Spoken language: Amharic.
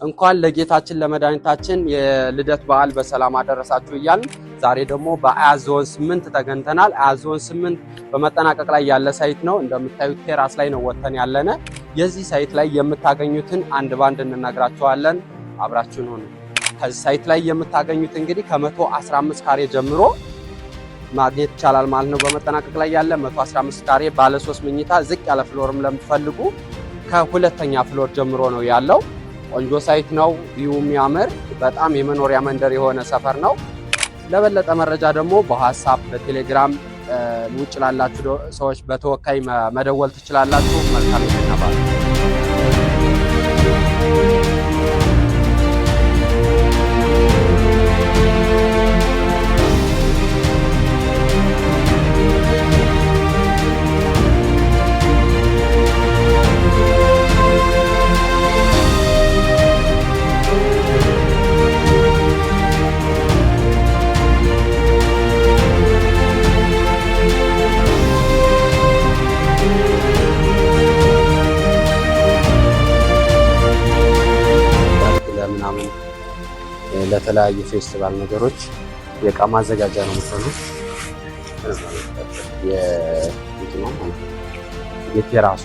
እንኳን ለጌታችን ለመድኃኒታችን የልደት በዓል በሰላም አደረሳችሁ እያልን ዛሬ ደግሞ በአያት ዞን 8 ተገኝተናል። አያት ዞን 8 በመጠናቀቅ ላይ ያለ ሳይት ነው። እንደምታዩት ቴራስ ላይ ነው ወተን ያለነ። የዚህ ሳይት ላይ የምታገኙትን አንድ ባንድ እንነግራችኋለን። አብራችሁን ሆኑ። ከዚህ ሳይት ላይ የምታገኙት እንግዲህ ከ115 ካሬ ጀምሮ ማግኘት ይቻላል ማለት ነው። በመጠናቀቅ ላይ ያለ 115 ካሬ ባለ 3 መኝታ ዝቅ ያለ ፍሎርም ለምትፈልጉ ከሁለተኛ ፍሎር ጀምሮ ነው ያለው። ቆንጆ ሳይት ነው። ቪው የሚያምር በጣም የመኖሪያ መንደር የሆነ ሰፈር ነው። ለበለጠ መረጃ ደግሞ በWhatsApp በቴሌግራም ውጭ ላላችሁ ሰዎች በተወካይ መደወል ትችላላችሁ። መልካም ይተናባል። ለተለያዩ ፌስቲቫል ነገሮች የእቃ ማዘጋጃ ነው የምትሆኑት። የቴራሱ